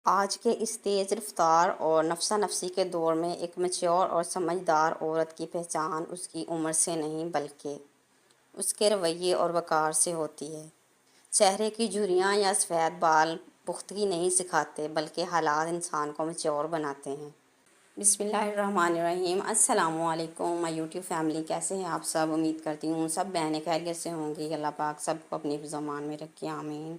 آج کے اس تیز رفتار اور نفسا نفسی کے دور میں ایک میچور اور سمجھدار عورت کی پہچان اس کی عمر سے نہیں بلکہ اس کے رویے اور وقار سے ہوتی ہے۔ چہرے کی جھریاں یا سفید بال پختگی نہیں سکھاتے بلکہ حالات انسان کو میچور بناتے ہیں۔ بسم اللہ الرحمن الرحیم۔ السلام علیکم مائی یوٹیوب فیملی، کیسے ہیں آپ سب؟ امید کرتی ہوں سب بہنیں خیریت سے ہوں گی۔ اللہ پاک سب کو اپنی زمان میں رکھے، آمین۔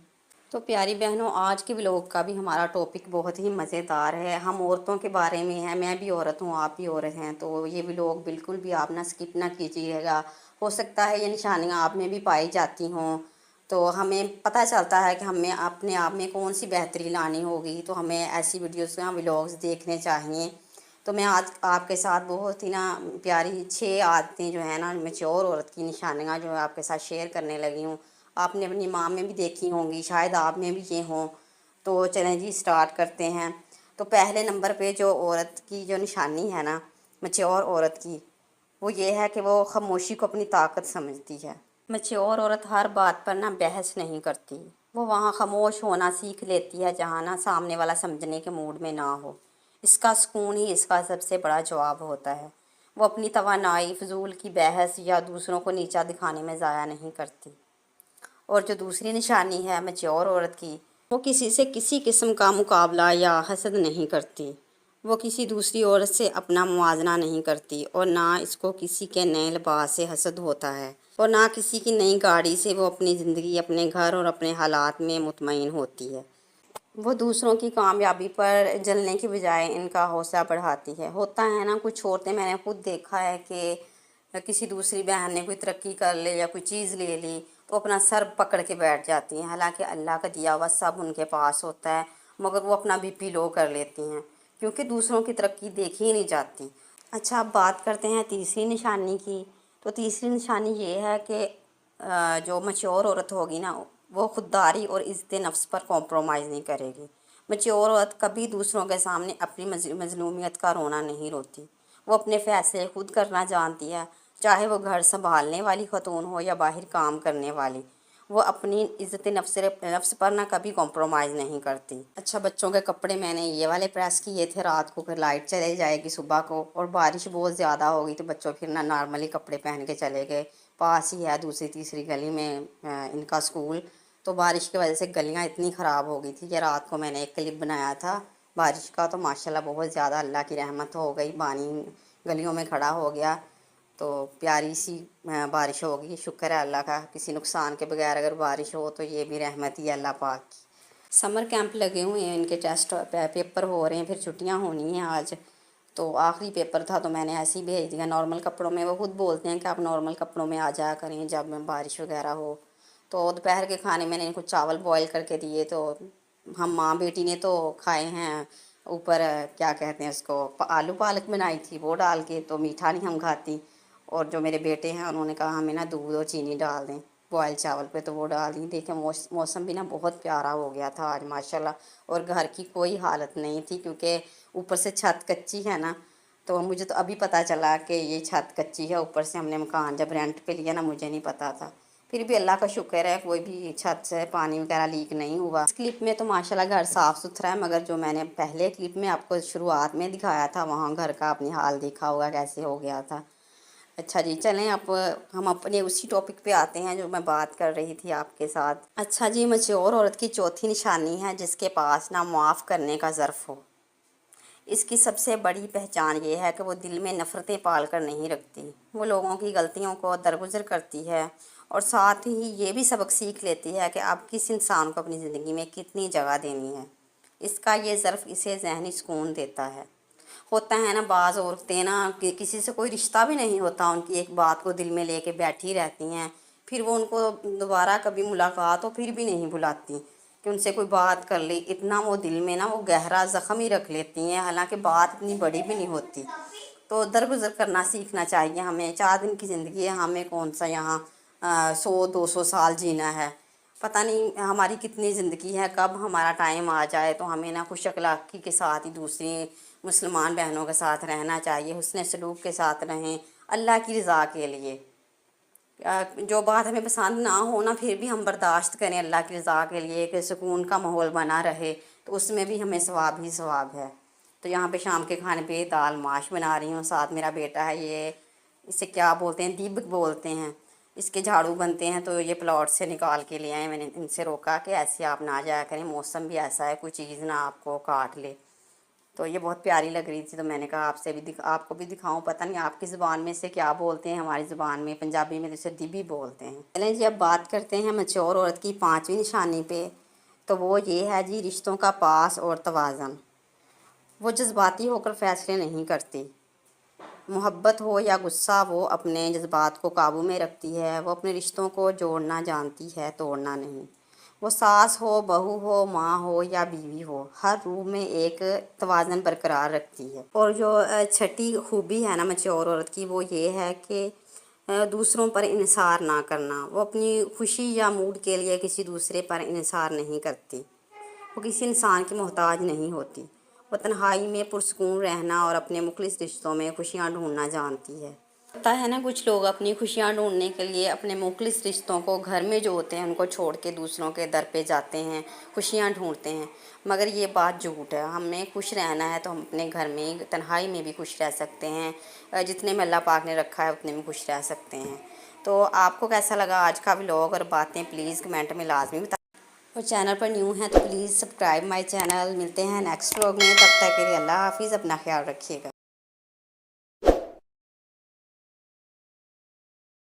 تو پیاری بہنوں، آج کے ولاگ کا بھی ہمارا ٹاپک بہت ہی مزیدار ہے۔ ہم عورتوں کے بارے میں ہے، میں بھی عورت ہوں، آپ بھی عورت ہیں، تو یہ ولاگ بالکل بھی آپ نہ سکپ نہ کیجیے گا۔ ہو سکتا ہے یہ نشانیاں آپ میں بھی پائی جاتی ہوں، تو ہمیں پتہ چلتا ہے کہ ہمیں اپنے آپ میں کون سی بہتری لانی ہوگی، تو ہمیں ایسی ویڈیوز یا ولاگز دیکھنے چاہیے۔ تو میں آج آپ کے ساتھ بہت ہی پیاری 6 عادتیں جو ہیں میچور عورت کی نشانیاں جو ہے آپ کے ساتھ شیئر کرنے لگی ہوں۔ آپ نے اپنی ماں میں بھی دیکھی ہوں گی، شاید آپ میں بھی یہ ہوں۔ تو چلیں جی اسٹارٹ کرتے ہیں۔ تو پہلے نمبر پہ جو عورت کی جو نشانی ہے میچور عورت کی، وہ یہ ہے کہ وہ خاموشی کو اپنی طاقت سمجھتی ہے۔ میچور عورت ہر بات پر بحث نہیں کرتی، وہ وہاں خاموش ہونا سیکھ لیتی ہے جہاں سامنے والا سمجھنے کے موڈ میں نہ ہو۔ اس کا سکون ہی اس کا سب سے بڑا جواب ہوتا ہے۔ وہ اپنی توانائی فضول کی بحث یا دوسروں کو نیچا دکھانے میں ضائع نہیں کرتی۔ اور جو دوسری نشانی ہے میچور عورت کی، وہ کسی سے کسی قسم کا مقابلہ یا حسد نہیں کرتی۔ وہ کسی دوسری عورت سے اپنا موازنہ نہیں کرتی، اور نہ اس کو کسی کے نئے لباس سے حسد ہوتا ہے، اور نہ کسی کی نئی گاڑی سے۔ وہ اپنی زندگی، اپنے گھر اور اپنے حالات میں مطمئن ہوتی ہے۔ وہ دوسروں کی کامیابی پر جلنے کی بجائے ان کا حوصلہ بڑھاتی ہے۔ ہوتا ہے کچھ عورتیں، میں نے خود دیکھا ہے کہ کسی دوسری بہن نے کوئی ترقی کر لے یا کوئی چیز لے لی تو اپنا سر پکڑ کے بیٹھ جاتی ہیں، حالانکہ اللہ کا دیا ہوا سب ان کے پاس ہوتا ہے، مگر وہ اپنا بی پی لو کر لیتی ہیں کیونکہ دوسروں کی ترقی دیکھی ہی نہیں جاتی۔ اچھا، اب بات کرتے ہیں تیسری نشانی کی۔ تو تیسری نشانی یہ ہے کہ جو میچور عورت ہوگی وہ خودداری اور عزت نفس پر کمپرومائز نہیں کرے گی۔ میچور عورت کبھی دوسروں کے سامنے اپنی مظلومیت کا رونا نہیں روتی۔ وہ اپنے فیصلے خود کرنا جانتی ہے، چاہے وہ گھر سنبھالنے والی خاتون ہو یا باہر کام کرنے والی۔ وہ اپنی عزت نفس پر کبھی کمپرومائز نہیں کرتی۔ اچھا، بچوں کے کپڑے میں نے یہ والے پریس کیے تھے رات کو، پھر لائٹ چلے جائے گی صبح کو اور بارش بہت زیادہ ہوگی تو بچوں پھر نارملی کپڑے پہن کے چلے گئے۔ پاس ہی ہے دوسری تیسری گلی میں ان کا اسکول، تو بارش کی وجہ سے گلیاں اتنی خراب ہو گئی تھی کہ رات کو میں نے ایک کلپ بنایا تھا بارش کا، تو ماشاءاللہ بہت زیادہ اللہ کی رحمت ہو گئی، پانی گلیوں میں کھڑا ہو گیا، تو پیاری سی بارش ہوگی۔ شکر ہے اللہ کا، کسی نقصان کے بغیر اگر بارش ہو تو یہ بھی رحمت ہی ہے اللہ پاک کی۔ سمر کیمپ لگے ہوئے ہیں، ان کے ٹیسٹ پیپر ہو رہے ہیں، پھر چھٹیاں ہونی ہیں آج، تو آخری پیپر تھا تو میں نے ایسے ہی بھیج دیا نارمل کپڑوں میں۔ وہ خود بولتے ہیں کہ آپ نارمل کپڑوں میں آ جایا کریں جب بارش وغیرہ ہو۔ تو دوپہر کے کھانے میں نے ان کو چاول بوائل کر کے دیے، تو ہم ماں بیٹی نے تو کھائے ہیں اوپر کیا کہتے ہیں اس کو، آلو پالک بنائی تھی وہ ڈال کے، تو میٹھا نہیں ہم کھاتی۔ اور جو میرے بیٹے ہیں انہوں نے کہا ہمیں دودھ اور چینی ڈال دیں بوائل چاول پہ، تو وہ ڈال دیں۔ دیکھیں موسم بھی بہت پیارا ہو گیا تھا آج ماشاءاللہ، اور گھر کی کوئی حالت نہیں تھی کیونکہ اوپر سے چھت کچی ہے تو مجھے تو ابھی پتہ چلا کہ یہ چھت کچی ہے، اوپر سے ہم نے مکان جب رینٹ پہ لیا مجھے نہیں پتہ تھا۔ پھر بھی اللہ کا شکر ہے کوئی بھی چھت سے پانی وغیرہ لیک نہیں ہوا۔ اس کلپ میں تو ماشاءاللہ گھر صاف ستھرا ہے، مگر جو میں نے پہلے کلپ میں آپ کو شروعات میں دکھایا تھا وہاں گھر کا اپنی حال دیکھا ہوگا کیسے ہو گیا تھا۔ اچھا جی، چلیں اب ہم اپنے اسی ٹاپک پہ آتے ہیں جو میں بات کر رہی تھی آپ کے ساتھ۔ اچھا جی، میچور عورت کی چوتھی نشانی ہے جس کے پاس معاف کرنے کا ظرف ہو۔ اس کی سب سے بڑی پہچان یہ ہے کہ وہ دل میں نفرتیں پال کر نہیں رکھتی۔ وہ لوگوں کی غلطیوں کو درگزر کرتی ہے اور ساتھ ہی یہ بھی سبق سیکھ لیتی ہے کہ اب کس انسان کو اپنی زندگی میں کتنی جگہ دینی ہے۔ اس کا یہ ظرف اسے ذہنی سکون دیتا ہے۔ ہوتا ہے بعض عورتیں کہ کسی سے کوئی رشتہ بھی نہیں ہوتا، ان کی ایک بات کو دل میں لے کے بیٹھی رہتی ہیں، پھر وہ ان کو دوبارہ کبھی ملاقات ہو پھر بھی نہیں بلاتی کہ ان سے کوئی بات کر لی، اتنا وہ دل میں وہ گہرا زخم ہی رکھ لیتی ہیں، حالانکہ بات اتنی بڑی بھی نہیں ہوتی۔ تو درگزر کرنا سیکھنا چاہیے ہمیں۔ 4 دن کی زندگی ہے، ہمیں کون سا یہاں 100-200 سال جینا ہے، پتہ نہیں ہماری کتنی زندگی ہے، کب ہمارا ٹائم آ جائے۔ تو ہمیں خوش اخلاقی کے ساتھ ہی دوسری مسلمان بہنوں کے ساتھ رہنا چاہیے، حسن سلوک کے ساتھ رہیں اللہ کی رضا کے لیے۔ جو بات ہمیں پسند نہ ہو پھر بھی ہم برداشت کریں اللہ کی رضا کے لیے، کہ سکون کا ماحول بنا رہے، تو اس میں بھی ہمیں ثواب ہی ثواب ہے۔ تو یہاں پہ شام کے کھانے پہ دال ماش بنا رہی ہوں، ساتھ میرا بیٹا ہے، یہ اسے کیا بولتے ہیں، دیبک بولتے ہیں، اس کے جھاڑو بنتے ہیں، تو یہ پلاٹ سے نکال کے لے آئے۔ میں نے ان سے روکا کہ ایسے آپ نہ جایا کریں، موسم بھی ایسا ہے، کوئی چیز نہ آپ کو کاٹ لے۔ تو یہ بہت پیاری لگ رہی تھی، تو میں نے کہا آپ کو بھی دکھاؤں، پتہ نہیں آپ کی زبان میں سے کیا بولتے ہیں، ہماری زبان میں پنجابی میں اسے دیبی بولتے ہیں۔ چلیں جی اب بات کرتے ہیں میچور عورت کی 5ویں نشانی پہ، تو وہ یہ ہے جی رشتوں کا پاس اور توازن۔ وہ جذباتی ہو کر فیصلے نہیں کرتی، محبت ہو یا غصہ وہ اپنے جذبات کو قابو میں رکھتی ہے، وہ اپنے رشتوں کو جوڑنا جانتی ہے، توڑنا نہیں۔ وہ ساس ہو، بہو ہو، ماں ہو یا بیوی ہو، ہر روح میں ایک توازن برقرار رکھتی ہے۔ اور جو چھٹی خوبی ہے نا میچور عورت کی، وہ یہ ہے کہ دوسروں پر انحصار نہ کرنا۔ وہ اپنی خوشی یا موڈ کے لیے کسی دوسرے پر انحصار نہیں کرتی، وہ کسی انسان کی محتاج نہیں ہوتی۔ وہ تنہائی میں پرسکون رہنا اور اپنے مخلص رشتوں میں خوشیاں ڈھونڈنا جانتی ہے۔ پتہ ہے نا کچھ لوگ اپنی خوشیاں ڈھونڈنے کے لیے اپنے مخلص رشتوں کو گھر میں جو ہوتے ہیں ان کو چھوڑ کے دوسروں کے در پہ جاتے ہیں، خوشیاں ڈھونڈتے ہیں، مگر یہ بات جھوٹ ہے۔ ہمیں خوش رہنا ہے تو ہم اپنے گھر میں تنہائی میں بھی خوش رہ سکتے ہیں، جتنے میں اللہ پاک نے رکھا ہے اتنے میں خوش رہ سکتے ہیں۔ تو آپ کو کیسا لگا آج کا ولاگ اور باتیں، پلیز کمنٹ میں لازمی بتائیں، اور چینل پر نیو ہیں تو پلیز سبسکرائب مائی چینل۔ ملتے ہیں نیکسٹ ولاگ میں، تب تک کے لیے اللہ حافظ، اپنا خیال رکھیے گا۔